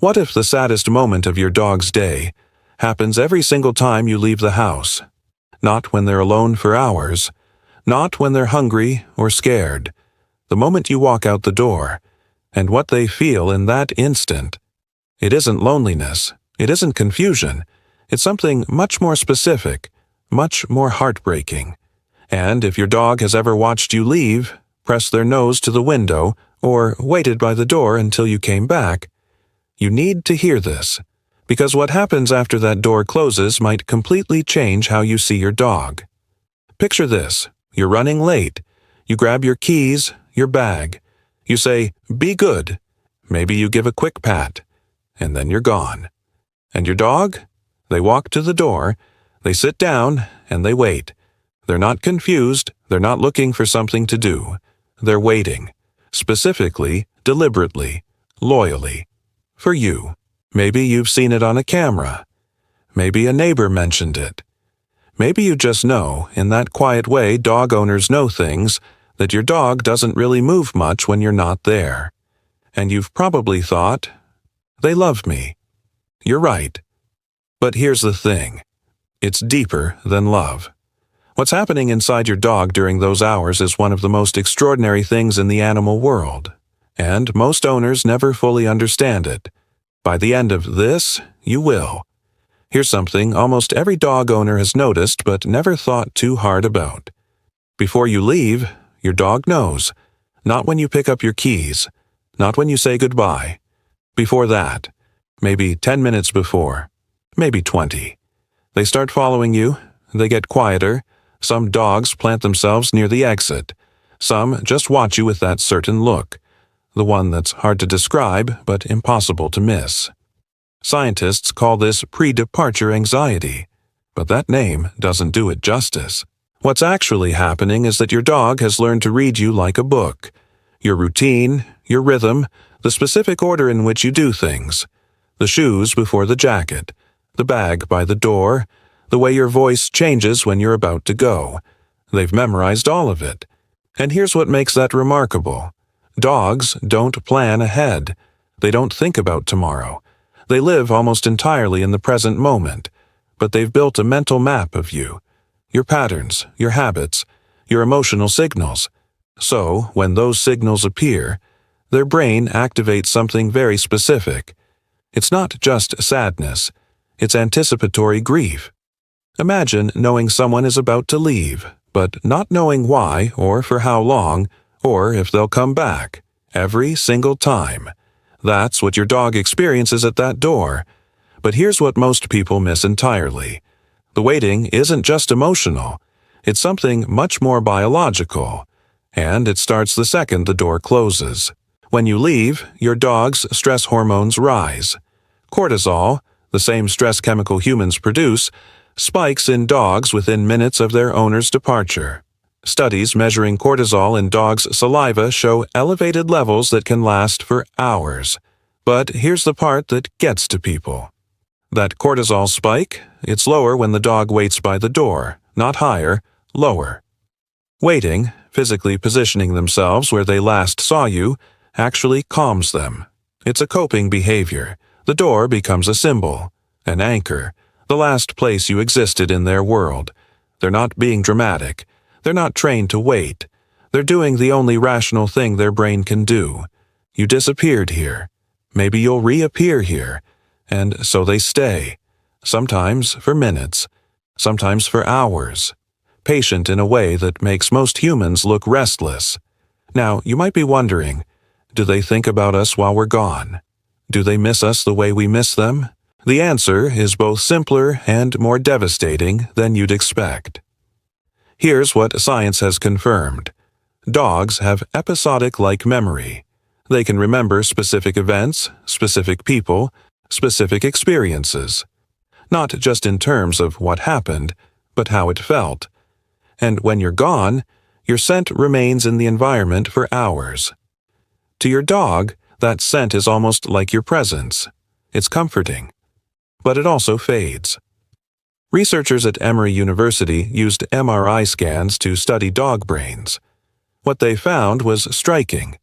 What if the saddest moment of your dog's day happens every single time you leave the house? Not when they're alone for hours, not when they're hungry or scared. The moment you walk out the door, and what they feel in that instant. It isn't loneliness, it isn't confusion, it's something much more specific, much more heartbreaking. And if your dog has ever watched you leave, pressed their nose to the window, or waited by the door until you came back, you need to hear this, because what happens after that door closes might completely change how you see your dog. Picture this, you're running late, you grab your keys, your bag, you say, "Be good," maybe you give a quick pat, and then you're gone. And your dog? They walk to the door, they sit down, and they wait. They're not confused, they're not looking for something to do. They're waiting, specifically, deliberately, loyally, for you. Maybe you've seen it on a camera. Maybe a neighbor mentioned it. Maybe you just know, in that quiet way dog owners know things, that your dog doesn't really move much when you're not there. And you've probably thought, "They love me." You're right. But here's the thing. It's deeper than love. What's happening inside your dog during those hours is one of the most extraordinary things in the animal world, and most owners never fully understand it. By the end of this, you will. Here's something almost every dog owner has noticed but never thought too hard about. Before you leave, your dog knows. Not when you pick up your keys, not when you say goodbye. Before that, maybe 10 minutes before, maybe 20. They start following you, they get quieter, some dogs plant themselves near the exit, some just watch you with that certain look, the one that's hard to describe but impossible to miss. Scientists call this pre-departure anxiety, but that name doesn't do it justice. What's actually happening is that your dog has learned to read you like a book. Your routine, your rhythm, the specific order in which you do things. The shoes before the jacket, the bag by the door, the way your voice changes when you're about to go. They've memorized all of it. And here's what makes that remarkable. Dogs don't plan ahead. They don't think about tomorrow. They live almost entirely in the present moment, but they've built a mental map of you. Your patterns, your habits, your emotional signals. So, when those signals appear, their brain activates something very specific. It's not just sadness, it's anticipatory grief. Imagine knowing someone is about to leave, but not knowing why or for how long, or if they'll come back, every single time. That's what your dog experiences at that door. But here's what most people miss entirely. The waiting isn't just emotional, it's something much more biological, and it starts the second the door closes. When you leave, your dog's stress hormones rise. Cortisol, the same stress chemical humans produce, spikes in dogs within minutes of their owner's departure. Studies measuring cortisol in dogs' saliva show elevated levels that can last for hours. But here's the part that gets to people. That cortisol spike, it's lower when the dog waits by the door, not higher, lower. Waiting, physically positioning themselves where they last saw you, actually calms them. It's a coping behavior. The door becomes a symbol, an anchor, the last place you existed in their world. They're not being dramatic. They're not trained to wait. They're doing the only rational thing their brain can do. You disappeared here. Maybe you'll reappear here. And so they stay, sometimes for minutes, sometimes for hours, patient in a way that makes most humans look restless. Now, you might be wondering, do they think about us while we're gone? Do they miss us the way we miss them? The answer is both simpler and more devastating than you'd expect. Here's what science has confirmed. Dogs have episodic-like memory. They can remember specific events, specific people, specific experiences. Not just in terms of what happened, but how it felt. And when you're gone, your scent remains in the environment for hours. To your dog, that scent is almost like your presence. It's comforting. But it also fades. Researchers at Emory University used MRI scans to study dog brains. What they found was striking.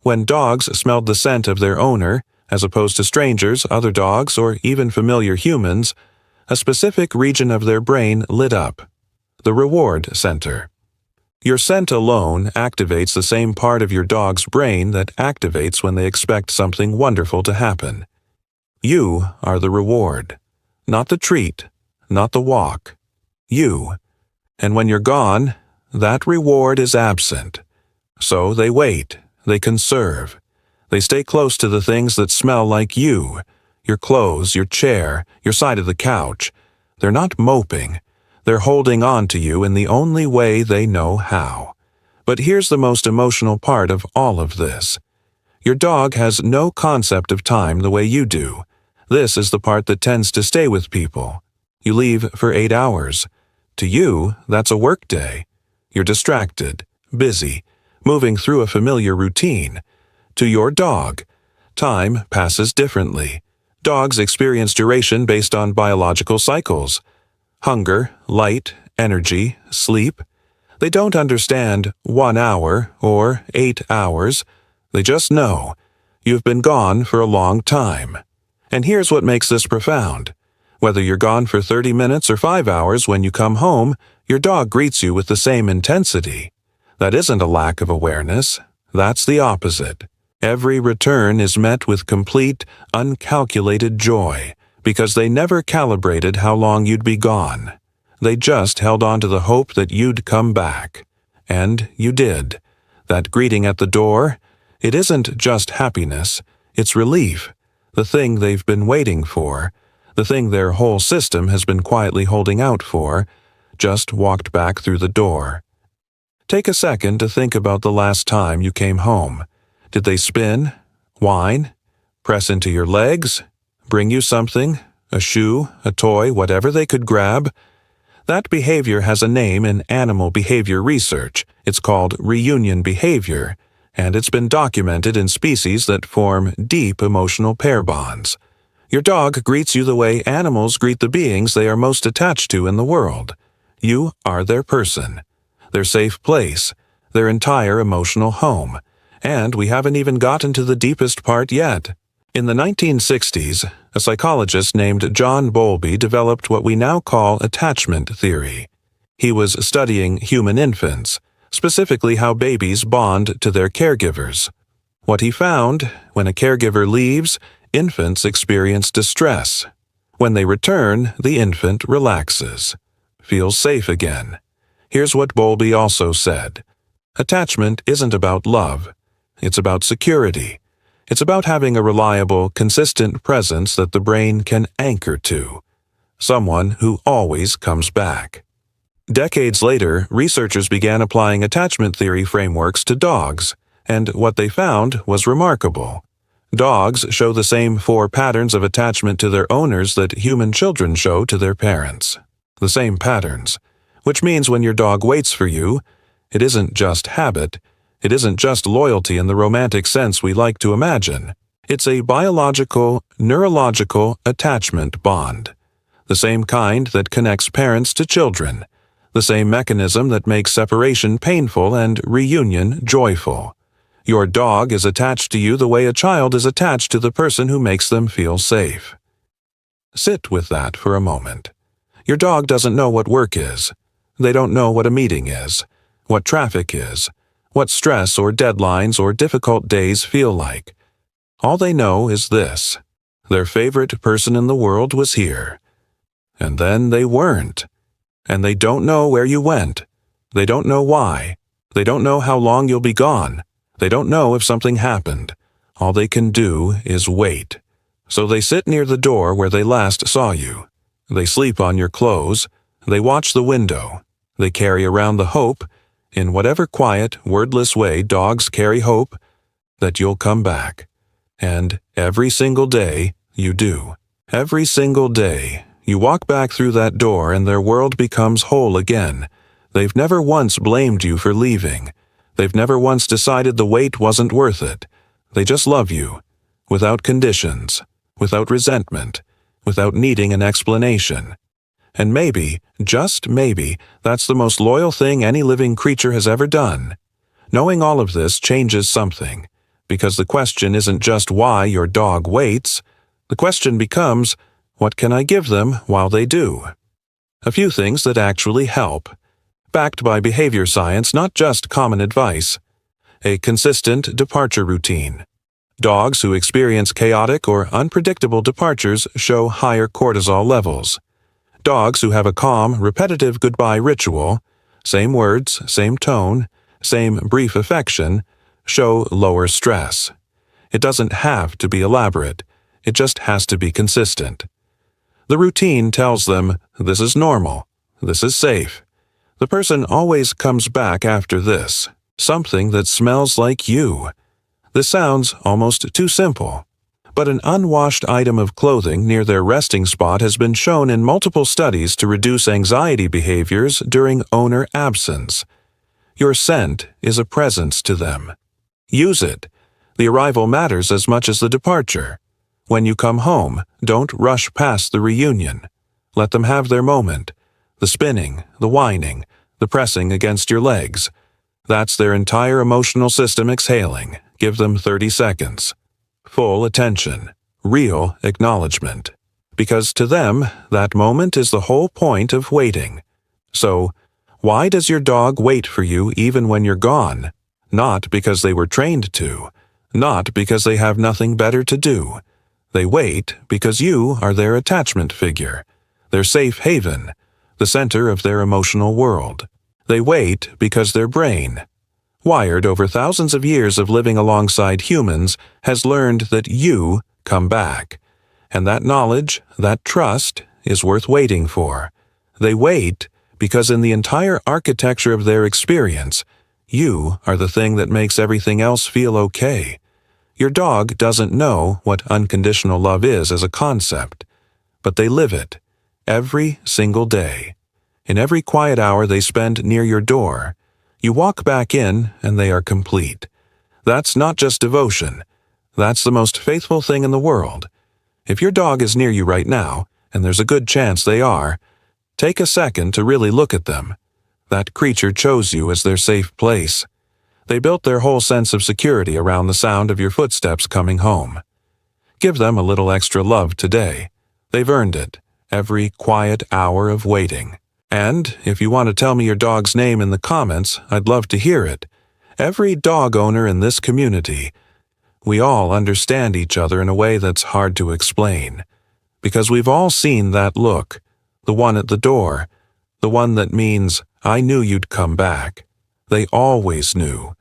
When dogs smelled the scent of their owner, as opposed to strangers, other dogs, or even familiar humans, a specific region of their brain lit up, the reward center. Your scent alone activates the same part of your dog's brain that activates when they expect something wonderful to happen. You are the reward, not the treat, not the walk. You. And when you're gone, that reward is absent. So they wait, they conserve. They stay close to the things that smell like you, your clothes, your chair, your side of the couch. They're not moping. They're holding on to you in the only way they know how. But here's the most emotional part of all of this. Your dog has no concept of time the way you do. This is the part that tends to stay with people. You leave for 8 hours. To you, that's a work day. You're distracted, busy, moving through a familiar routine. To your dog, time passes differently. Dogs experience duration based on biological cycles. Hunger, light, energy, sleep. They don't understand 1 hour or 8 hours. They just know you've been gone for a long time. And here's what makes this profound. Whether you're gone for 30 minutes or 5 hours, when you come home, your dog greets you with the same intensity. That isn't a lack of awareness. That's the opposite. Every return is met with complete, uncalculated joy, because they never calibrated how long you'd be gone. They just held on to the hope that you'd come back. And you did. That greeting at the door, it isn't just happiness, it's relief. The thing they've been waiting for, the thing their whole system has been quietly holding out for, just walked back through the door. Take a second to think about the last time you came home. Did they spin, whine, press into your legs, bring you something, a shoe, a toy, whatever they could grab? That behavior has a name in animal behavior research. It's called reunion behavior, and it's been documented in species that form deep emotional pair bonds. Your dog greets you the way animals greet the beings they are most attached to in the world. You are their person, their safe place, their entire emotional home. And we haven't even gotten to the deepest part yet. In the 1960s, a psychologist named John Bowlby developed what we now call attachment theory. He was studying human infants, specifically how babies bond to their caregivers. What he found, when a caregiver leaves, infants experience distress. When they return, the infant relaxes, feels safe again. Here's what Bowlby also said. Attachment isn't about love. It's about security. It's about having a reliable, consistent presence that the brain can anchor to. Someone who always comes back. Decades later, researchers began applying attachment theory frameworks to dogs, and what they found was remarkable. Dogs show the same 4 patterns of attachment to their owners that human children show to their parents. The same patterns. Which means when your dog waits for you, it isn't just habit. It isn't just loyalty in the romantic sense we like to imagine. It's a biological, neurological attachment bond. The same kind that connects parents to children. The same mechanism that makes separation painful and reunion joyful. Your dog is attached to you the way a child is attached to the person who makes them feel safe. Sit with that for a moment. Your dog doesn't know what work is. They don't know what a meeting is, what traffic is, what stress or deadlines or difficult days feel like. All they know is this: their favorite person in the world was here. And then they weren't. And they don't know where you went. They don't know why. They don't know how long you'll be gone. They don't know if something happened. All they can do is wait. So they sit near the door where they last saw you. They sleep on your clothes. They watch the window. They carry around the hope, in whatever quiet, wordless way dogs carry hope, that you'll come back. And every single day, you do. Every single day, you walk back through that door and their world becomes whole again. They've never once blamed you for leaving. They've never once decided the wait wasn't worth it. They just love you, without conditions, without resentment, without needing an explanation. And maybe, just maybe, that's the most loyal thing any living creature has ever done. Knowing all of this changes something, because the question isn't just why your dog waits. The question becomes, what can I give them while they do? A few things that actually help. Backed by behavior science, not just common advice. A consistent departure routine. Dogs who experience chaotic or unpredictable departures show higher cortisol levels. Dogs who have a calm, repetitive goodbye ritual, same words, same tone, same brief affection, show lower stress. It doesn't have to be elaborate. It just has to be consistent. The routine tells them, this is normal. This is safe. The person always comes back after this. Something that smells like you. This sounds almost too simple. But an unwashed item of clothing near their resting spot has been shown in multiple studies to reduce anxiety behaviors during owner absence. Your scent is a presence to them. Use it. The arrival matters as much as the departure. When you come home, don't rush past the reunion. Let them have their moment. The spinning, the whining, the pressing against your legs. That's their entire emotional system exhaling. Give them 30 seconds. Full attention. Real acknowledgement. Because to them, that moment is the whole point of waiting. So, why does your dog wait for you even when you're gone? Not because they were trained to. Not because they have nothing better to do. They wait because you are their attachment figure, their safe haven, the center of their emotional world. They wait because their brain, wired over thousands of years of living alongside humans, has learned that you come back. And that knowledge, that trust, is worth waiting for. They wait because in the entire architecture of their experience, you are the thing that makes everything else feel okay. Your dog doesn't know what unconditional love is as a concept, but they live it every single day. In every quiet hour they spend near your door, you walk back in and they are complete. That's not just devotion. That's the most faithful thing in the world. If your dog is near you right now, and there's a good chance they are, take a second to really look at them. That creature chose you as their safe place. They built their whole sense of security around the sound of your footsteps coming home. Give them a little extra love today. They've earned it, every quiet hour of waiting. And if you want to tell me your dog's name in the comments, I'd love to hear it. Every dog owner in this community, we all understand each other in a way that's hard to explain. Because we've all seen that look, the one at the door, the one that means, I knew you'd come back. They always knew.